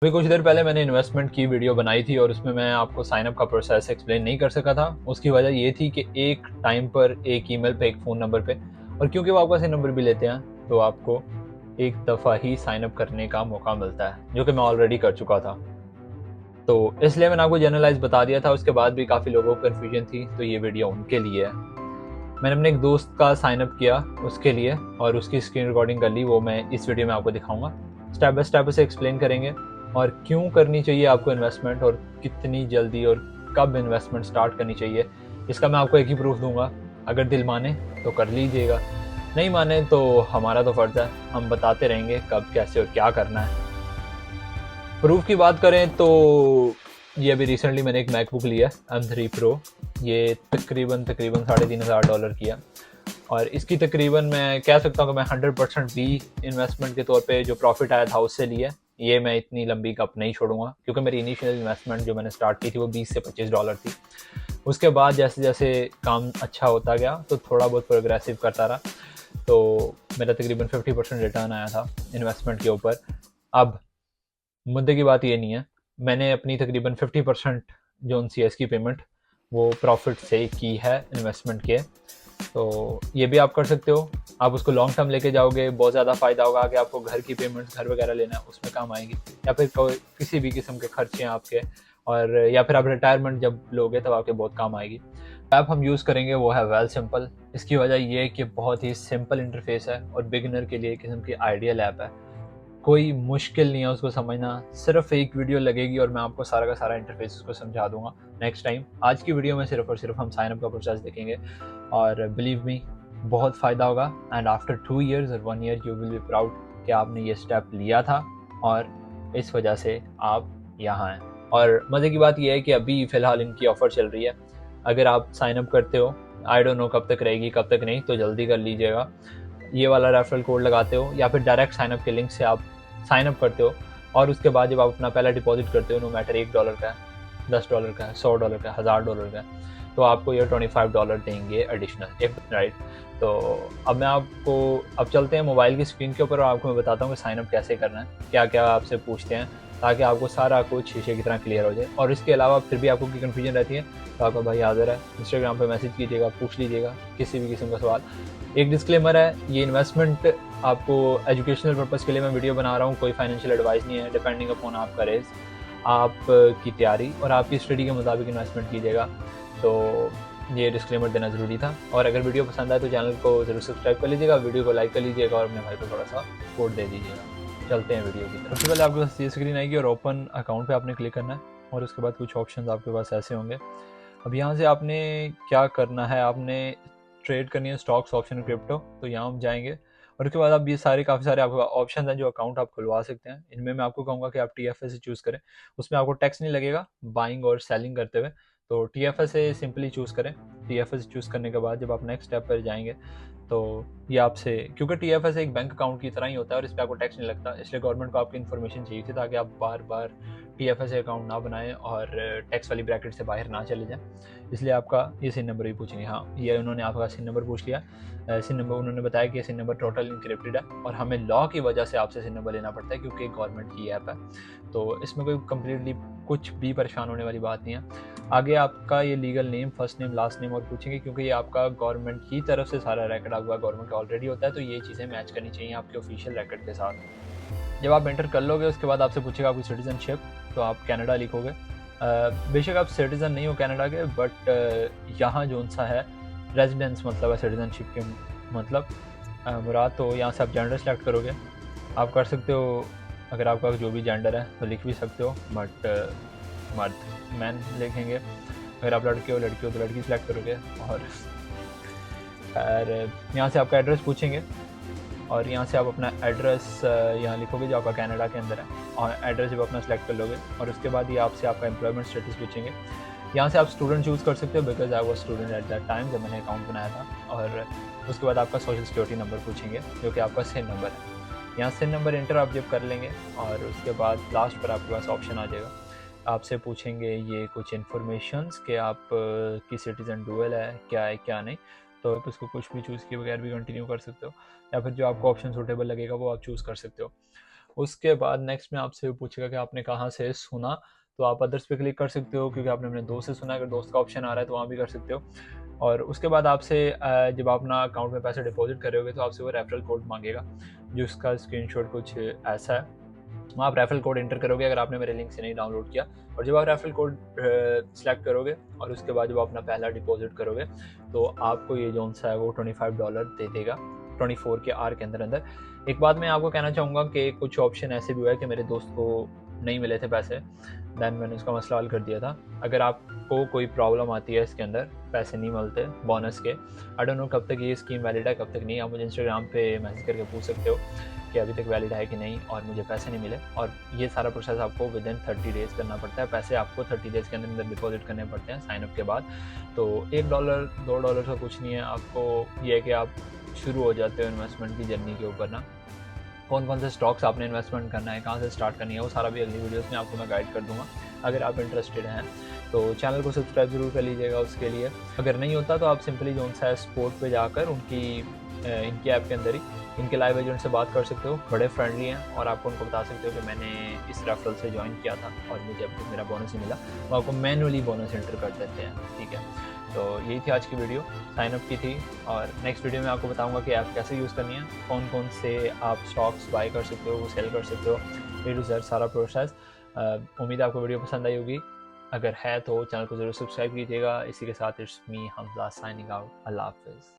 अभी कुछ देर पहले मैंने इन्वेस्टमेंट की वीडियो बनाई थी और उसमें मैं आपको साइन अप का प्रोसेस एक्सप्लेन नहीं कर सका था। उसकी वजह ये थी कि एक टाइम पर एक ईमेल पे, एक फ़ोन नंबर पे, और क्योंकि वो आपका सिम नंबर भी लेते हैं तो आपको एक दफ़ा ही साइन अप करने का मौका मिलता है, जो कि मैं ऑलरेडी कर चुका था। तो इसलिए मैंने आपको जनरलाइज बता दिया था। उसके बाद भी काफ़ी लोगों को कन्फ्यूजन थी, तो ये वीडियो उनके लिए है। मैंने अपने एक दोस्त का साइन अप किया उसके लिए और उसकी स्क्रीन रिकॉर्डिंग कर ली, वो मैं इस वीडियो में आपको दिखाऊंगा। स्टेप बाय स्टेप उसे एक्सप्लेन करेंगे और क्यों करनी चाहिए आपको इन्वेस्टमेंट, और कितनी जल्दी और कब इन्वेस्टमेंट स्टार्ट करनी चाहिए। इसका मैं आपको एक ही प्रूफ दूंगा। अगर दिल माने तो कर लीजिएगा, नहीं माने तो हमारा तो फर्ज है, हम बताते रहेंगे कब, कैसे और क्या करना है। प्रूफ की बात करें तो ये अभी रिसेंटली मैंने एक मैकबुक लिया M3 Pro। ये तकरीबन तकरीबन $3500 की है, और इसकी तकरीबन मैं कह सकता हूँ कि मैं 100% भी इन्वेस्टमेंट के तौर पे जो प्रॉफिट आया था उससे लिया। ये मैं इतनी लंबी कप नहीं छोड़ूंगा, क्योंकि मेरी इनिशियल इन्वेस्टमेंट जो मैंने स्टार्ट की थी वो $20 से $25 थी। उसके बाद जैसे जैसे काम अच्छा होता गया तो थोड़ा बहुत प्रोग्रेसिव करता रहा, तो मेरा तकरीबन 50% रिटर्न आया था इन्वेस्टमेंट के ऊपर। अब मुद्दे की बात ये नहीं है, मैंने अपनी तकरीबन 50% जो सी एस की पेमेंट वो प्रॉफिट से की है इन्वेस्टमेंट के। तो ये भी आप कर सकते हो। आप उसको लॉन्ग टर्म लेके जाओगे, बहुत ज़्यादा फ़ायदा होगा। कि आपको घर की पेमेंट्स, घर वगैरह लेना है, उसमें काम आएगी, या फिर किसी भी किस्म के खर्चे हैं आपके, और या फिर आप रिटायरमेंट जब लोगे तब आपके बहुत काम आएगी। ऐप हम यूज़ करेंगे वो है वेल सिंपल। इसकी वजह ये है कि बहुत ही सिंपल इंटरफेस है और बिगिनर के लिए एक किस्म की आइडियल ऐप है। कोई मुश्किल नहीं है उसको समझना, सिर्फ एक वीडियो लगेगी और मैं आपको सारा का सारा इंटरफेस उसको समझा दूंगा नेक्स्ट टाइम। आज की वीडियो में सिर्फ और सिर्फ हम साइन अप का प्रोसेस देखेंगे, और बिलीव मी बहुत फ़ायदा होगा। एंड आफ्टर 2 years और 1 year you will be proud कि आपने ये स्टेप लिया था, और इस वजह से आप यहाँ हैं। और मज़े की बात यह है कि अभी फ़िलहाल इनकी ऑफ़र चल रही है। अगर आप साइन अप करते हो, आई डोंट नो कब तक रहेगी कब तक नहीं, तो जल्दी कर लीजिएगा। ये वाला रेफरल कोड लगाते हो या फिर डायरेक्ट साइन अप के लिंक से आप साइन अप करते हो, और उसके बाद जब आप अपना पहला डिपॉजिट करते हो, नो मैटर $1 का है, $10 का है, $100 का है, $1000 का है, तो आपको ये $25 देंगे एडिशनल, एक राइट। तो अब मैं आपको, अब चलते हैं मोबाइल की स्क्रीन के ऊपर और आपको मैं बताता हूँ कि साइन अप कैसे करना है, क्या क्या आपसे पूछते हैं, ताकि आपको सारा कुछ शीशे की तरह क्लियर हो जाए। और इसके अलावा फिर भी आपको कोई कन्फ्यूजन रहती है तो आपका भाई हाजिर है, इंस्टाग्राम पे मैसेज कीजिएगा, पूछ लीजिएगा किसी भी किस्म का सवाल। एक डिस्क्लेमर है, ये इन्वेस्टमेंट आपको एजुकेशनल पर्पज़ के लिए मैं वीडियो बना रहा हूँ, कोई फाइनेंशियल एडवाइस नहीं है। डिपेंडिंग अपॉन आपका रेज, आपकी तैयारी और आपकी स्टडी के मुताबिक इन्वेस्टमेंट कीजिएगा। तो ये डिस्क्लेमर देना ज़रूरी था। और अगर वीडियो पसंद आए तो चैनल को ज़रूर सब्सक्राइब कर लीजिएगा, वीडियो को लाइक कर लीजिएगा और अपने भाई को थोड़ा सा सपोर्ट दे दीजिएगा। चलते हैं वीडियो की तरफ। सबसे पहले आपके पास ये स्क्रीन आएगी और ओपन अकाउंट पे आपने क्लिक करना है, और उसके बाद कुछ ऑप्शंस आपके पास ऐसे होंगे। अब यहाँ से आपने क्या करना है, आपने ट्रेड करनी है स्टॉक्स, ऑप्शन, क्रिप्टो, तो यहाँ हम जाएंगे। और उसके बाद आप ये सारे काफ़ी सारे आपके ऑप्शन हैं जो अकाउंट आप खुलवा सकते हैं। इनमें मैं आपको कहूँगा कि आप TFS से चूज़ करें, उसमें आपको टैक्स नहीं लगेगा बाइंग और सेलिंग करते हुए, तो TFS से सिंपली चूज़ करें। TFS चूज़ करने के बाद जब आप नेक्स्ट स्टेप पर जाएंगे तो ये आपसे, क्योंकि TFS एक बैंक अकाउंट की तरह ही होता है और इस पर आपको टैक्स नहीं लगता, इसलिए गवर्नमेंट को आपकी इन्फॉर्मेशन चाहिए थी ताकि आप बार बार TFS अकाउंट ना बनाएं और टैक्स वाली ब्रैकेट से बाहर ना चले जाएं। इसलिए आपका ये सिन नंबर भी पूछेंगे। हाँ, ये उन्होंने आपका सिन नंबर पूछ लिया। सिन नंबर उन्होंने बताया कि सिन नंबर टोटल इनक्रिप्टेड है और हमें लॉ की वजह से आपसे सिन नंबर लेना पड़ता है, क्योंकि गवर्नमेंट की ऐप है, तो इसमें कोई कम्प्लीटली कुछ भी परेशान होने वाली बात नहीं है। आगे आपका ये legal name, first name, last name और पूछेंगे, क्योंकि ये आपका गवर्नमेंट की तरफ से सारा रिकॉर्ड आपका गवर्नमेंट का ऑलरेडी होता है, तो ये चीज़ें मैच करनी चाहिए आपके ऑफिशियल रिकॉर्ड के साथ। जब आप एंटर कर लोगे उसके बाद आपसे पूछेगा आपकी सिटीजनशिप, तो आप कनाडा लिखोगे। बेशक आप सिटीज़न नहीं हो कनाडा के, बट यहाँ जो सा है रेजिडेंस मतलब है सिटीजनशिप के मतलब मुराद। तो यहाँ से आप जेंडर सेलेक्ट करोगे, आप कर सकते हो अगर आपका जो भी जेंडर है तो लिख भी सकते हो, बट मर्द मैन लिखेंगे। अगर आप लड़के हो लड़की हो तो लड़की सेलेक्ट करोगे। और यहाँ से आपका एड्रेस पूछेंगे, और यहाँ से आप अपना एड्रेस यहाँ लिखोगे जो आपका कनाडा के अंदर है, और एड्रेस जब अपना सेलेक्ट कर लोगे, और उसके बाद ये आपसे आपका एम्प्लॉयमेंट स्टेटस पूछेंगे। यहाँ से आप स्टूडेंट चूज़ कर सकते हो, because I was student at that time जब मैंने अकाउंट बनाया था। और उसके बाद आपका सोशल सिक्योरिटी नंबर पूछेंगे जो कि आपका सिन नंबर है। यहाँ सिन नंबर इंटर आप जब कर लेंगे, और उसके बाद लास्ट पर आपके पास ऑप्शन आ जाएगा, आपसे पूछेंगे ये कुछ इन्फॉर्मेशंस कि आप की सिटीज़न डुअल है, क्या है क्या नहीं, तो आप उसको कुछ भी चूज़ किए बगैर भी कंटिन्यू कर सकते हो, या फिर जो आपको ऑप्शन सूटेबल लगेगा वो आप चूज़ कर सकते हो। उसके बाद नेक्स्ट में आपसे पूछेगा कि आपने कहाँ से सुना, तो आप अदर्स पे क्लिक कर सकते हो क्योंकि आपने अपने दोस्त से सुना। अगर दोस्त का ऑप्शन आ रहा है तो वहाँ भी कर सकते हो। और उसके बाद आपसे जब आप अपना अकाउंट में पैसे डिपॉजिट करोगे तो आपसे वो रेफरल कोड मांगेगा, जिसका स्क्रीनशॉट कुछ ऐसा है। वहाँ आप रेफरल कोड एंटर करोगे अगर आपने मेरे लिंक से नहीं डाउनलोड किया। और जब आप रेफरल कोड सेलेक्ट करोगे और उसके बाद जब आप अपना पहला डिपॉजिट करोगे तो आपको ये जो सा है वो $25 दे देगा 24 के आर के अंदर अंदर। एक बात मैं आपको कहना चाहूँगा कि कुछ ऑप्शन ऐसे भी हुआ है कि मेरे दोस्त को नहीं मिले थे पैसे, दैन मैंने उसका मसला हल कर दिया था। अगर आपको कोई प्रॉब्लम आती है इसके अंदर, पैसे नहीं मिलते बोनस के, आई डोंट नो कब तक ये स्कीम वैलिड है कब तक नहीं, आप मुझे इंस्टाग्राम पे मैसेज करके पूछ सकते हो कि अभी तक वैलिड है कि नहीं और मुझे पैसे नहीं मिले। और ये सारा प्रोसेस आपको विद इन 30 डेज़ करना पड़ता है। पैसे आपको 30 डेज़ के अंदर अंदर डिपॉजिट करने पड़ते हैं साइनअप के बाद। तो $1 $2 का कुछ नहीं है, आपको ये है कि आप शुरू हो जाते हो इन्वेस्टमेंट की जर्नी के ऊपर ना। कौन कौन से स्टॉक्स आपने इन्वेस्टमेंट करना है, कहाँ से स्टार्ट करनी है, वो सारा भी अगली वीडियोस में आपको मैं गाइड कर दूंगा। अगर आप इंटरेस्टेड हैं तो चैनल को सब्सक्राइब जरूर कर लीजिएगा उसके लिए। अगर नहीं होता तो आप सिंपली जो सा स्पोर्ट पे जाकर इनकी ऐप के अंदर ही इनके लाइव एजेंट से बात कर सकते हो। बड़े फ्रेंडली हैं और आपको उनको बता सकते हो कि मैंने इस रेफरल से ज्वाइन किया था और मुझे अब तक मेरा बोनस ही मिला। वो आपको मैनुअली बोनस एंटर कर देते हैं, ठीक है। तो यही थी आज की वीडियो, साइनअप की थी। और नेक्स्ट वीडियो में आपको बताऊंगा कि ऐप कैसे यूज़ करनी है, कौन कौन से आप स्टॉक्स बाय कर सकते हो, सेल कर सकते हो, ए टू जेड सारा प्रोसेस। उम्मीद है आपको वीडियो पसंद आई होगी। अगर है तो चैनल को ज़रूर सब्सक्राइब कीजिएगा। इसी के साथ it's me Hamza signing out. अल्लाह हाफिज़।